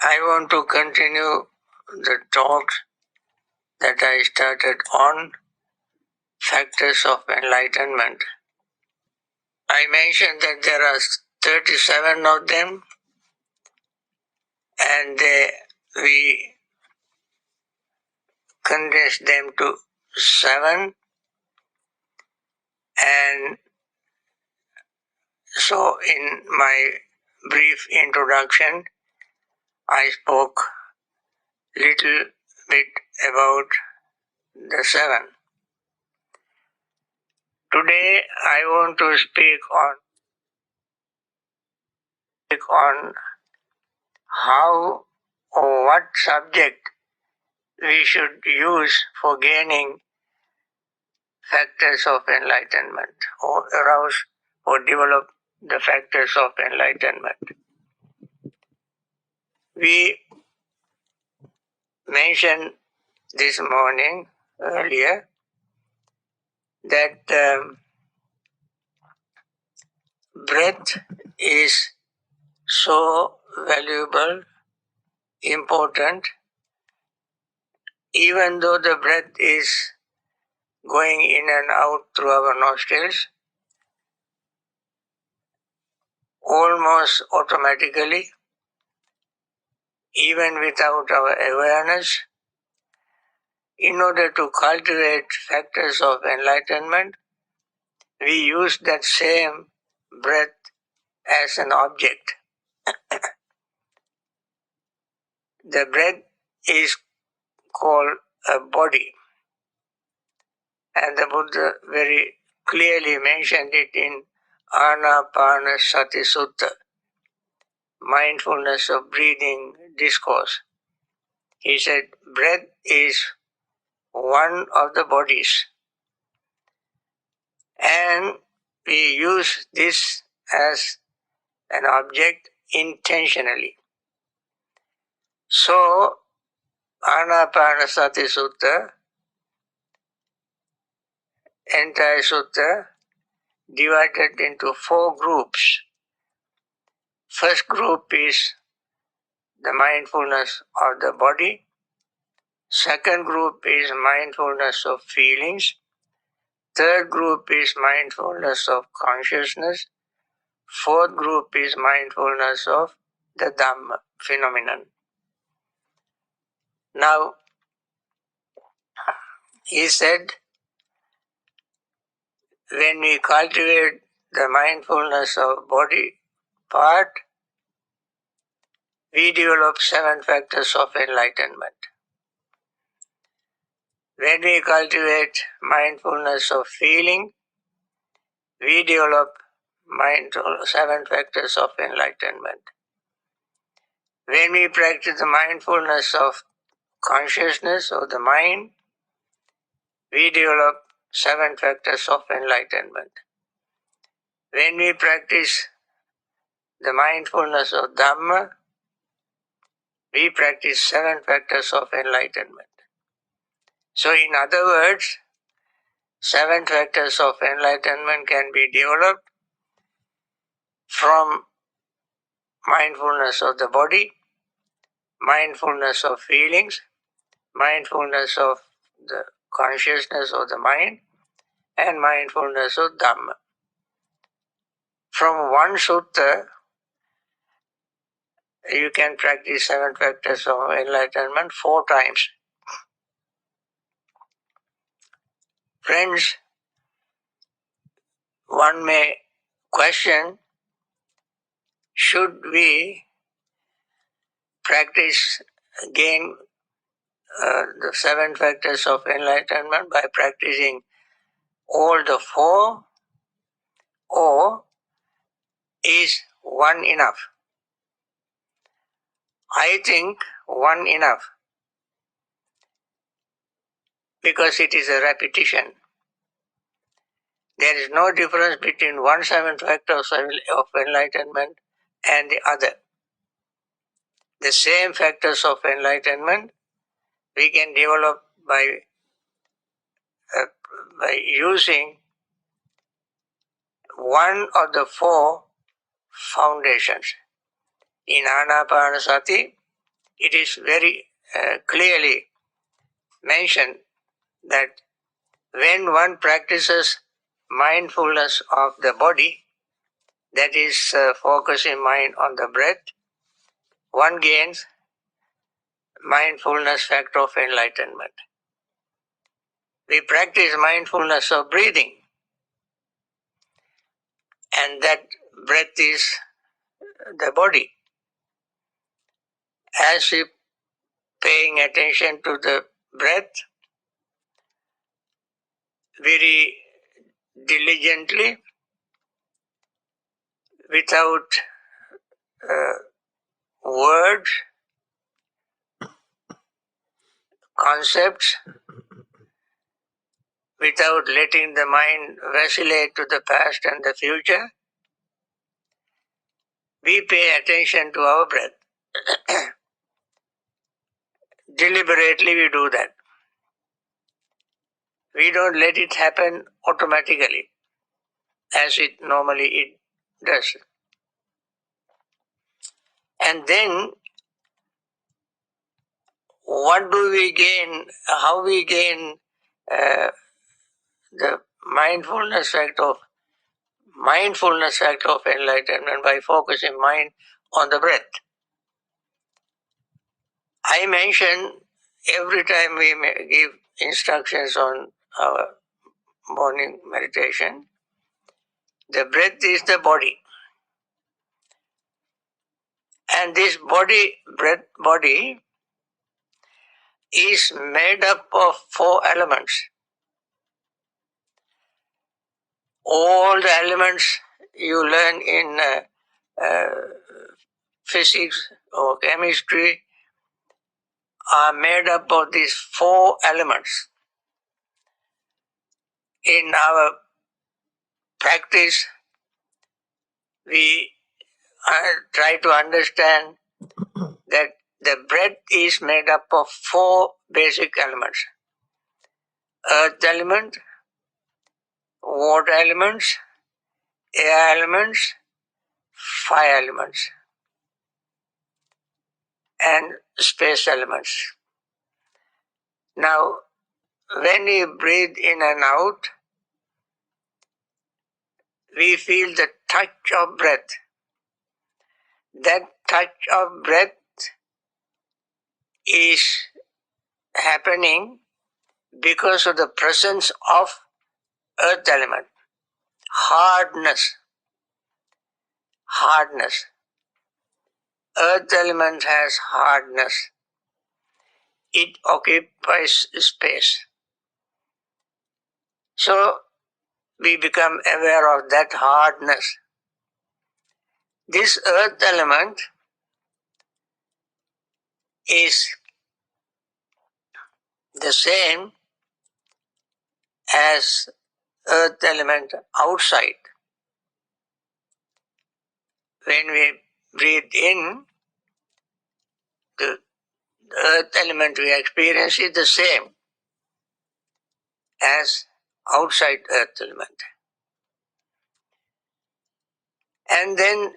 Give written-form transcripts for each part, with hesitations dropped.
I want to continue the talk that I started on factors of enlightenment. I mentioned that there are 37 of them, and we condense them to 7. And so in my brief introduction, I spoke little bit about the 7. Today I want to speak on how or what subject we should use for gaining factors of enlightenment or arouse or develop the factors of enlightenment. We mentioned this morning earlier that breath is so valuable, important, even though the breath is going in and out through our nostrils almost automatically, even without our awareness. In order to cultivate factors of enlightenment, we use that same breath as an object. The breath is called a body, and the Buddha very clearly mentioned it in Anapanasati Sutta, mindfulness of breathing discourse. He said, breath is one of the bodies, and we use this as an object intentionally. So, Anapanasati Sutta, entire sutta, divided into 4 groups. First group is the mindfulness of the body. Second group is mindfulness of feelings. Third group is mindfulness of consciousness. Fourth group is mindfulness of the Dhamma phenomenon. Now, he said, when we cultivate the mindfulness of body part, we develop 7 factors of enlightenment. When we cultivate mindfulness of feeling, we develop 7 factors of enlightenment. When we practice the mindfulness of consciousness or the mind, we develop 7 factors of enlightenment. When we practice the mindfulness of Dhamma, we practice 7 factors of enlightenment. So in other words, 7 factors of enlightenment can be developed from mindfulness of the body, mindfulness of feelings, mindfulness of the consciousness of the mind, and mindfulness of Dhamma. From one sutta, you can practice 7 factors of enlightenment 4 times. Friends, one may question, should we practice again the 7 factors of enlightenment by practicing all the 4, or is one enough? I think one enough, because it is a repetition. There is no difference between 7 factors of enlightenment and the other. The same factors of enlightenment we can develop by using one of the 4 foundations. In Anapanasati, it is very clearly mentioned that when one practices mindfulness of the body, that is focusing mind on the breath, one gains mindfulness factor of enlightenment. We practice mindfulness of breathing, and that breath is the body. As we paying attention to the breath very diligently, without uh, words, concepts, without letting the mind vacillate to the past and the future, we pay attention to our breath. Deliberately we do that. We don't let it happen automatically, as it normally does. And then, what do we gain? How we gain the mindfulness act of enlightenment by focusing mind on the breath. I mention every time we give instructions on our morning meditation, the breath is the body. And this body is made up of four elements. All the elements you learn in physics or chemistry are made up of these four elements. In our practice, we try to understand that the breath is made up of four basic elements: earth element, water elements, air elements, fire elements, and space elements. Now, when we breathe in and out, we feel the touch of breath. That touch of breath is happening because of the presence of earth element. Hardness. Earth element has hardness. It occupies space. So we become aware of that hardness. This earth element is the same as earth element outside. When we breathe in, the earth element we experience is the same as outside earth element. And then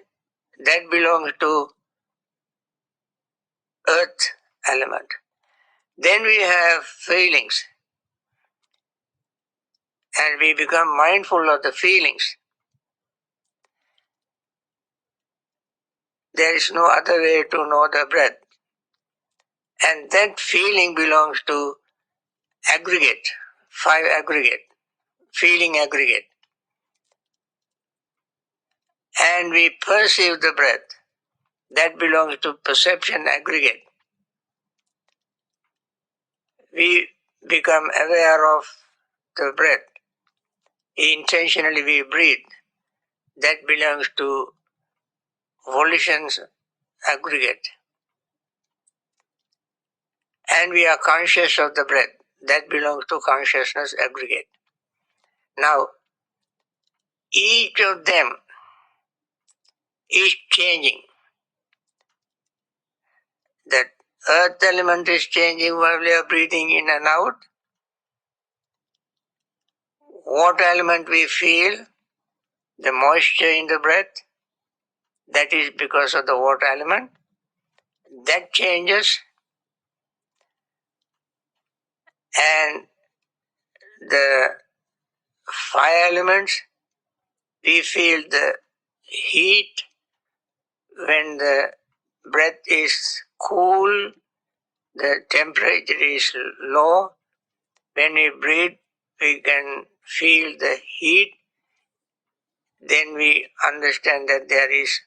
that belongs to earth element. Then we have feelings, and we become mindful of the feelings. There is no other way to know the breath. And that feeling belongs to aggregate, five aggregate, feeling aggregate. And we perceive the breath. That belongs to perception aggregate. We become aware of the breath. Intentionally we breathe. That belongs to volitions aggregate. And we are conscious of the breath. That belongs to consciousness aggregate. Now, each of them is changing. That earth element is changing while we are breathing in and out. Water element we feel, the moisture in the breath, that is because of the water element. that changes, and the fire elements, we feel the heat when the breath is cool, the temperature is low. When we breathe, we can feel the heat. Then we understand that there is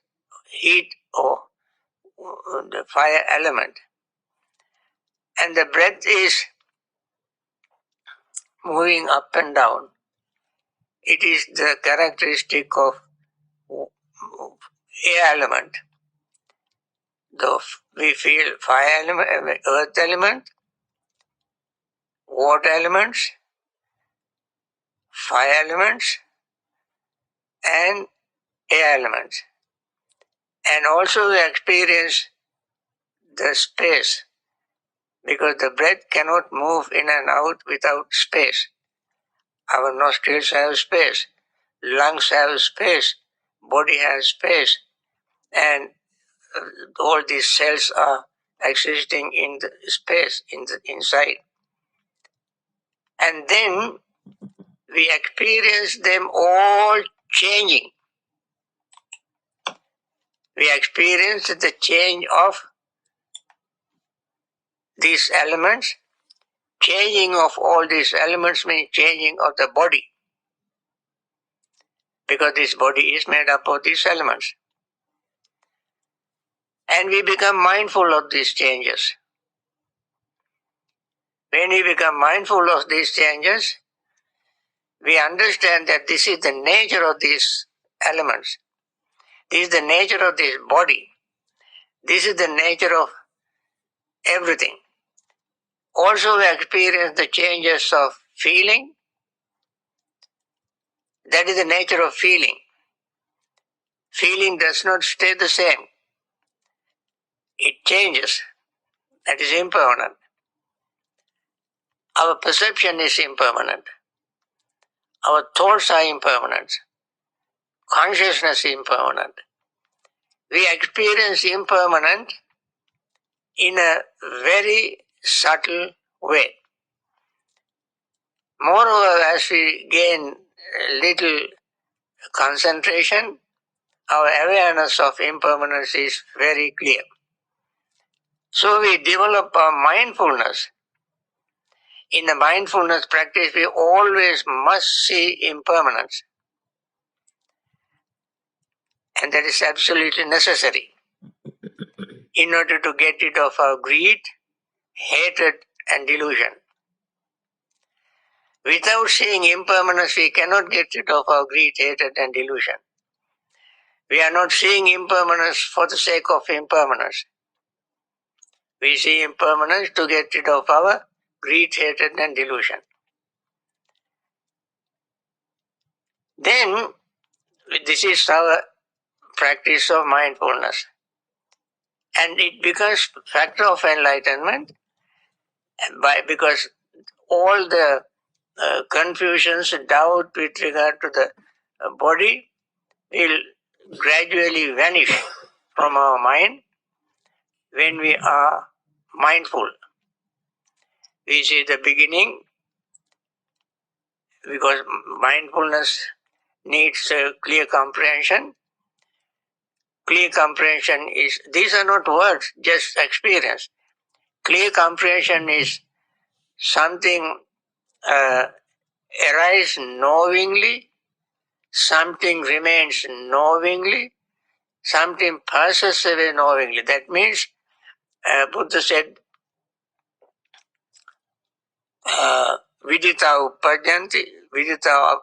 heat or the fire element. And the breath is moving up and down. It is the characteristic of air element. Though we feel fire element, earth element, water elements, fire elements, and air elements. And also we experience the space, because the breath cannot move in and out without space. Our nostrils have space, lungs have space, body has space, and all these cells are existing in the space, in the inside. And then we experience them all changing. We experience the change of these elements. Changing of all these elements means changing of the body, because this body is made up of these elements. And we become mindful of these changes. When we become mindful of these changes, we understand that this is the nature of these elements. This is the nature of this body. This is the nature of everything. Also, we experience the changes of feeling. That is the nature of feeling. Feeling does not stay the same. It changes. That is impermanent. Our perception is impermanent. Our thoughts are impermanent. Consciousness is impermanent. We experience impermanent in a very subtle way. Moreover, as we gain a little concentration, our awareness of impermanence is very clear. So we develop a mindfulness. In the mindfulness practice, we always must see impermanence. And that is absolutely necessary in order to get rid of our greed, hatred, and delusion. Without seeing impermanence, we cannot get rid of our greed, hatred, and delusion. We are not seeing impermanence for the sake of impermanence. We see impermanence to get rid of our greed, hatred, and delusion. Then, this is our practice of mindfulness. And it becomes factor of enlightenment because all the confusions, doubt with regard to the body will gradually vanish from our mind when we are mindful. We see the beginning, because mindfulness needs a clear comprehension. Clear comprehension is, these are not words, just experience. Clear comprehension is something arise knowingly, something remains knowingly, something passes away knowingly. That means Buddha said, vidita upajanti, vidita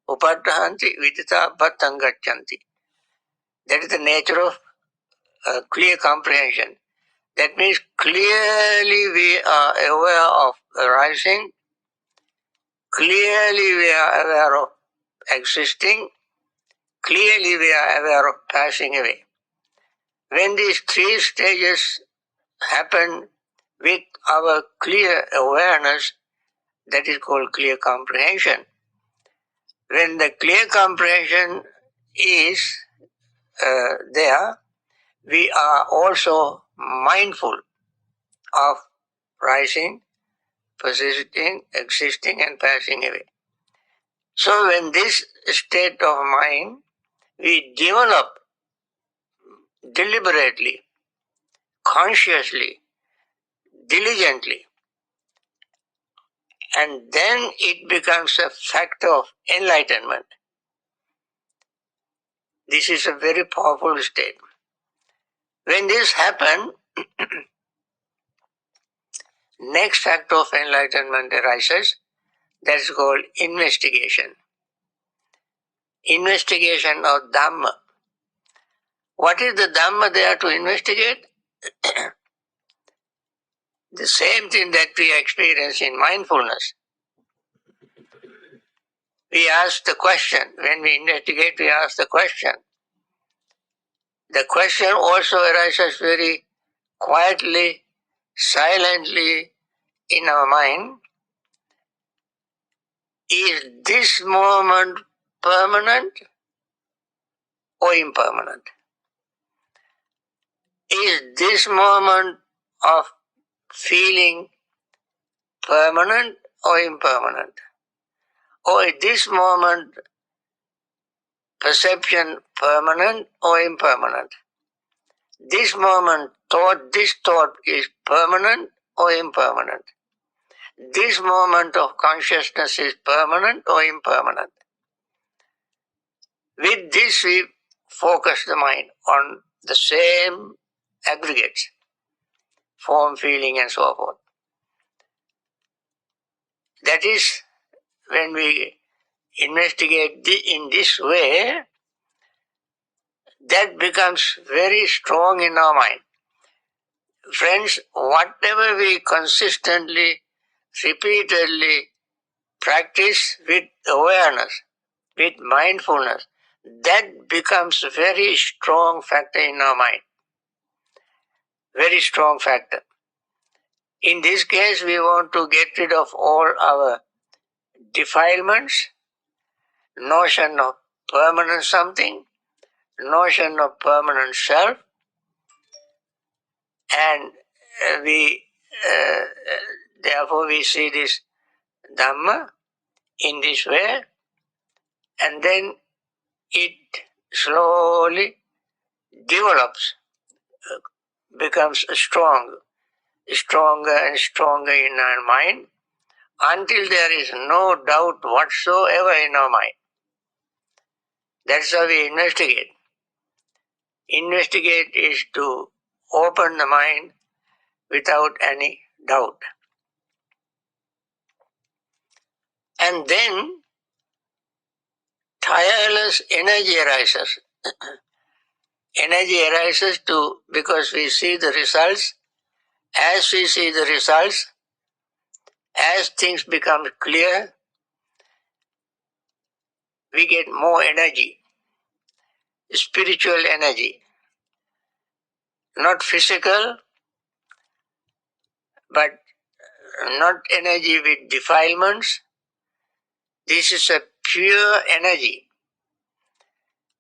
upadhanti, vidita bhattangachanti. That is the nature of clear comprehension. That means clearly we are aware of arising, clearly we are aware of existing, clearly we are aware of passing away. When these three stages happen with our clear awareness, that is called clear comprehension. When the clear comprehension is there, we are also mindful of rising, persisting, existing and passing away. So when this state of mind we develop deliberately, consciously, diligently, and then it becomes a factor of enlightenment. This is a very powerful state. When this happens, next factor of enlightenment arises, that's called investigation. Investigation of Dhamma. What is the Dhamma there to investigate? The same thing that we experience in mindfulness. We ask the question, when we investigate, we ask the question. The question also arises very quietly, silently in our mind. Is this moment permanent or impermanent? Is this moment of feeling permanent or impermanent? Or is this moment perception permanent or impermanent? This moment thought, this thought is permanent or impermanent? This moment of consciousness is permanent or impermanent? With this we focus the mind on the same aggregates, form, feeling and so forth. That is, when we investigate in this way, that becomes very strong in our mind. Friends, whatever we consistently, repeatedly practice with awareness, with mindfulness, that becomes a very strong factor in our mind. Very strong factor. In this case, we want to get rid of all our defilements, notion of permanent something, notion of permanent self, and therefore we see this Dhamma in this way, and then it slowly develops, becomes stronger and stronger in our mind until there is no doubt whatsoever in our mind. That's how we investigate. Investigate is to open the mind without any doubt. And then tireless energy arises. Energy arises because we see the results. As we see the results, as things become clear, we get more energy, spiritual energy, not physical, but not energy with defilements. This is a pure energy,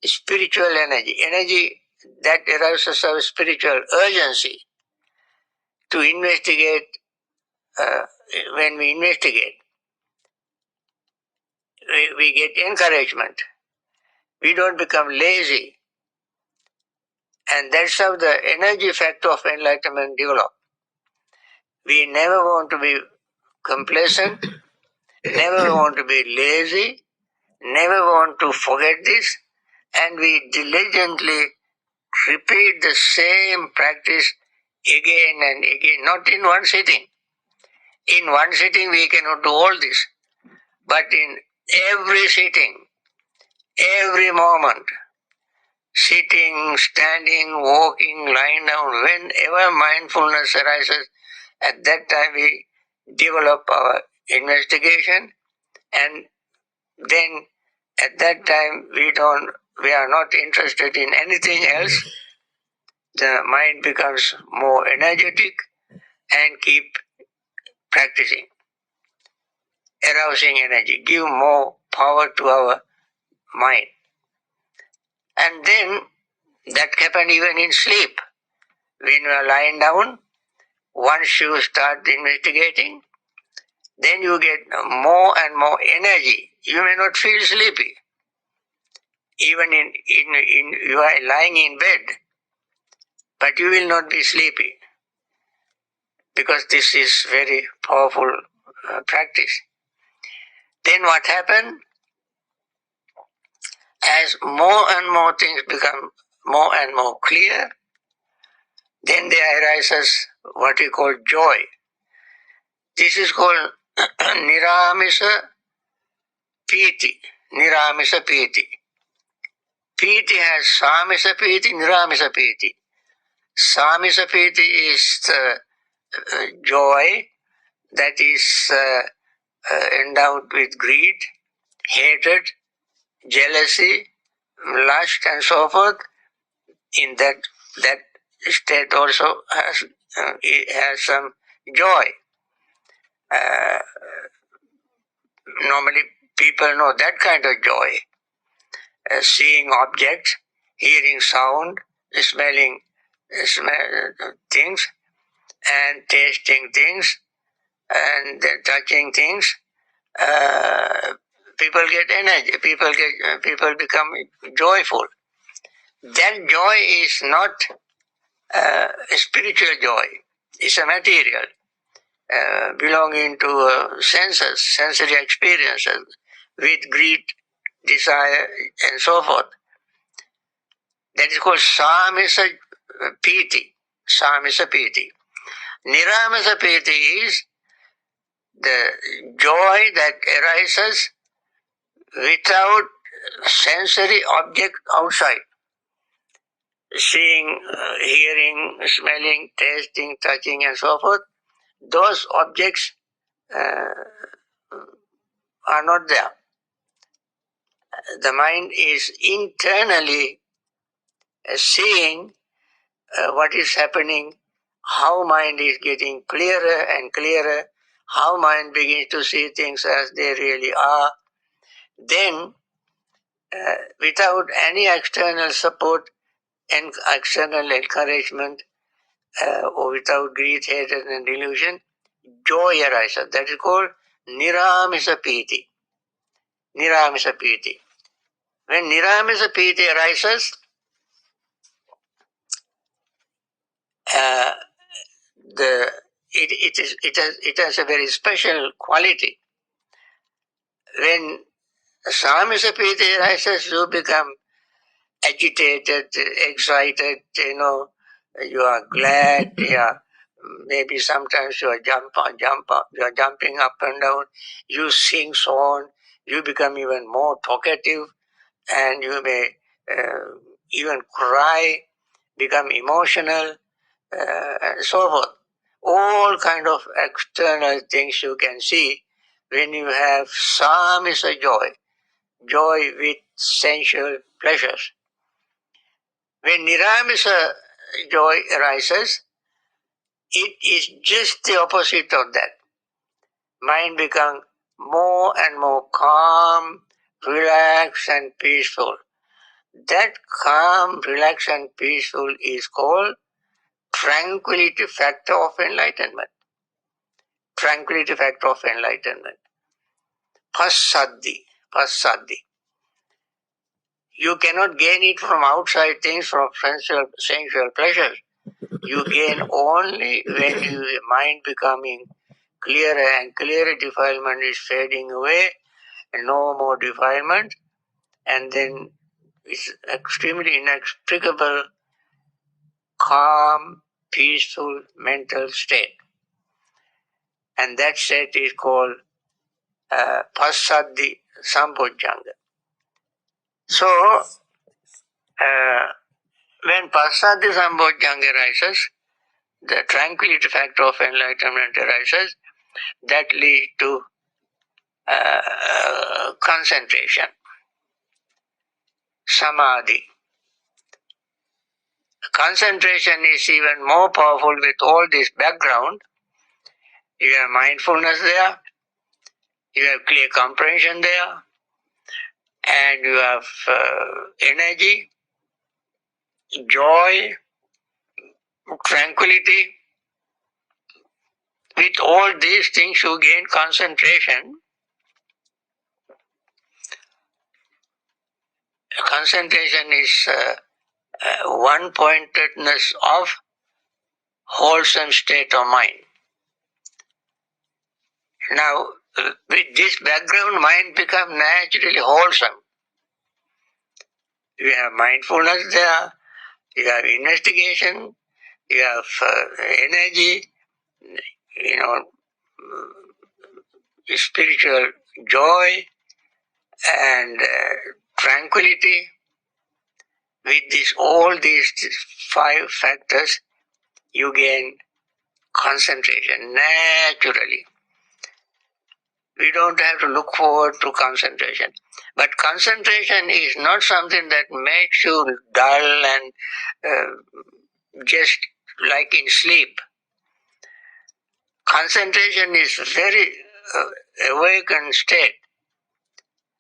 spiritual energy that arouses our spiritual urgency to investigate. When we investigate, we get encouragement. We don't become lazy. And that's how the energy factor of enlightenment develops. We never want to be complacent, never want to be lazy, never want to forget this, and we diligently repeat the same practice again and again, not in one sitting. In one sitting we cannot do all this, but in every sitting, every moment, sitting, standing, walking, lying down, whenever mindfulness arises, at that time we develop our investigation, and then at that time we are not interested in anything else. The mind becomes more energetic and keep practicing. Arousing energy, give more power to our mind. And then that happens even in sleep. when you are lying down, once you start investigating, then you get more and more energy. You may not feel sleepy. Even in you are lying in bed, but you will not be sleepy because this is very powerful practice. Then what happens? As more and more things become more and more clear, then there arises what we call joy. This is called Niramisa Piti. Niramisa Piti. Piti has Samisa Piti, Niramisa Piti. Samisa Piti is the joy that is endowed with greed, hatred, jealousy, lust, and so forth. In that state also it has some joy. Uh, Normally, people know that kind of joy. Seeing objects, hearing sound, smelling things, and tasting things, and touching things. People get energy. People become joyful. That joy is not a spiritual joy. It's a material belonging to senses, sensory experiences, with greed, desire, and so forth. That is called Samisa Piti. Samisa Piti. Niramasa Piti is the joy that arises without sensory object outside. Seeing, hearing, smelling, tasting, touching, and so forth. Those objects are not there. The mind is internally seeing what is happening, how mind is getting clearer and clearer, how mind begins to see things as they really are. Then, without any external support and external encouragement, or without greed, hatred, and delusion, joy arises. That is called Niramisa Piti. Niramisa Piti. When Niramisa Piti arises, uh, it has a very special quality. When Samisa Piti arises, you become agitated, excited, you are glad, maybe sometimes you are you are jumping up and down, you sing song, you become even more talkative, and you may even cry, become emotional, and so forth. All kind of external things you can see when you have samisa joy, joy with sensual pleasures. When niramisa joy arises, it is just the opposite of that. Mind becomes more and more calm, relaxed, and peaceful. That calm, relaxed, and peaceful is called tranquility factor of enlightenment. Tranquility factor of enlightenment. Passaddhi. Passaddhi. You cannot gain it from outside things, from sensual pleasures. You gain only when your mind becoming clearer and clearer, defilement is fading away, and no more defilement, and then it's extremely inextricable, calm, peaceful mental state. And that state is called Passaddhi Sambhojjhanga. So, when Passaddhi Sambhojjhanga arises, the tranquility factor of enlightenment arises, that leads to concentration, samadhi. Concentration is even more powerful with all this background. You have mindfulness there, you have clear comprehension there, and you have energy, joy, tranquility. With all these things you gain concentration. Concentration is one-pointedness of wholesome state of mind. Now, with this background, mind becomes naturally wholesome. You have mindfulness there, you have investigation, you have energy, you know, spiritual joy and tranquility. With all these five factors, you gain concentration naturally. We don't have to look forward to concentration. But concentration is not something that makes you dull and just like in sleep. Concentration is very awakened state.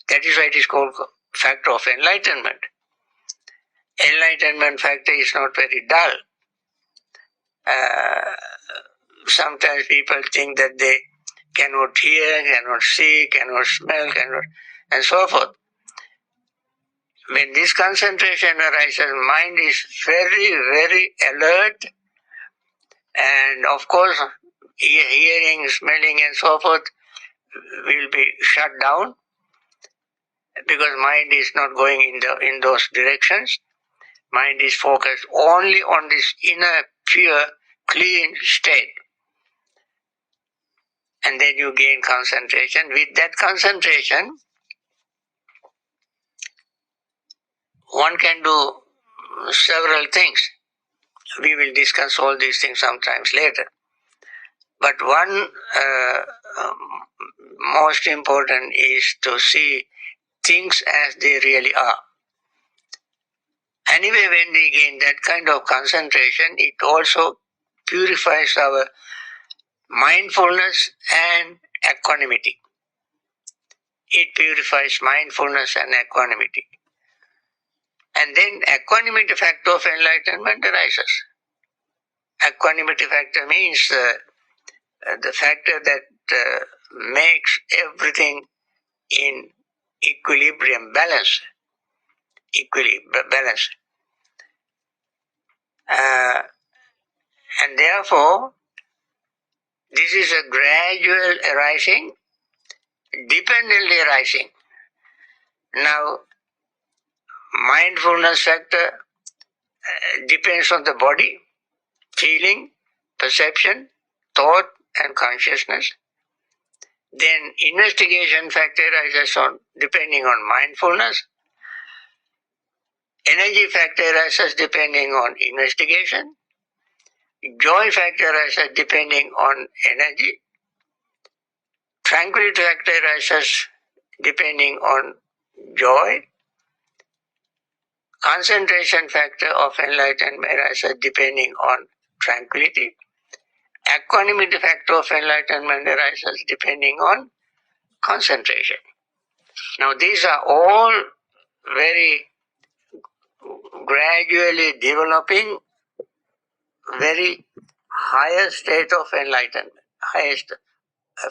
That is why it is called factor of enlightenment. Enlightenment factor is not very dull. Sometimes people think that they cannot hear, cannot see, cannot smell, and so forth. When this concentration arises, mind is very, very alert, and of course, hearing, smelling, and so forth will be shut down because mind is not going in those directions. Mind is focused only on this inner, pure, clean state. And then you gain concentration. With that concentration, one can do several things. We will discuss all these things sometimes later. But one most important is to see things as they really are. Anyway, when we gain that kind of concentration, it also purifies our mindfulness and equanimity. It purifies mindfulness and equanimity. And then equanimity factor of enlightenment arises. Equanimity factor means the factor that makes everything in equilibrium, balance. Balance. And therefore, this is a gradual arising, dependently arising. Now, mindfulness factor depends on the body, feeling, perception, thought, and consciousness. Then investigation factor arises on depending on mindfulness. Energy factor arises depending on investigation. Joy factor arises depending on energy. Tranquility factor arises depending on joy. Concentration factor of enlightenment arises depending on tranquility. Equanimity factor of enlightenment arises depending on concentration. Now these are all very gradually developing very higher state of enlightenment, highest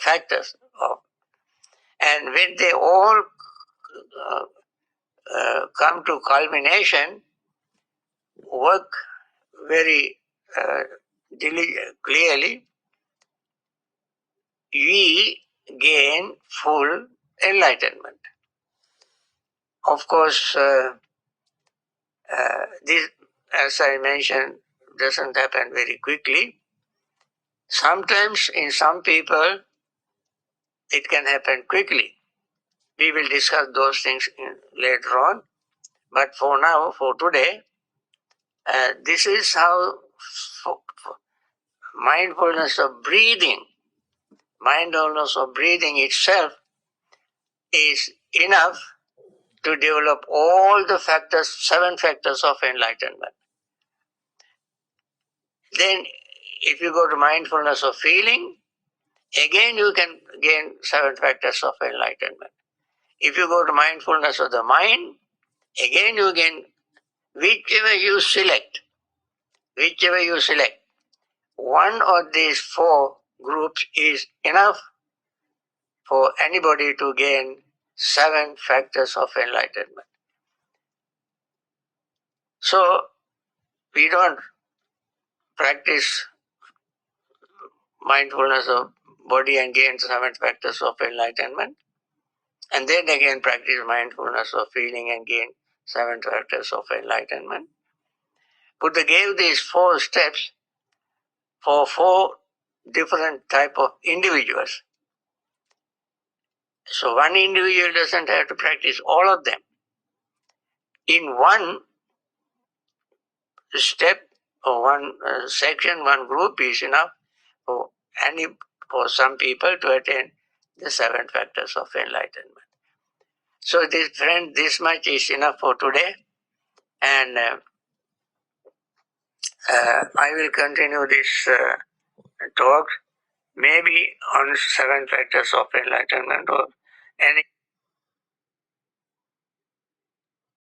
factors of, and when they all come to culmination, work very clearly, we gain full enlightenment. Of course, this, as I mentioned, doesn't happen very quickly. Sometimes in some people, it can happen quickly. We will discuss those things later on. But for now, for today, this is how mindfulness of breathing itself is enough to develop all the factors, 7 factors of enlightenment. Then, if you go to mindfulness of feeling, again you can gain 7 factors of enlightenment. If you go to mindfulness of the mind, again you gain, whichever you select. whichever you select. One of these four groups is enough for anybody to gain 7 factors of enlightenment. So, we don't practice mindfulness of body and gain 7 factors of enlightenment, and then again practice mindfulness of feeling and gain 7 factors of enlightenment. Buddha gave these 4 steps for 4 different type of individuals. So one individual doesn't have to practice all of them. In one step or one section, one group is enough for for some people to attain the 7 factors of enlightenment. So this friend, this much is enough for today, and I will continue this talk maybe on 7 factors of enlightenment or any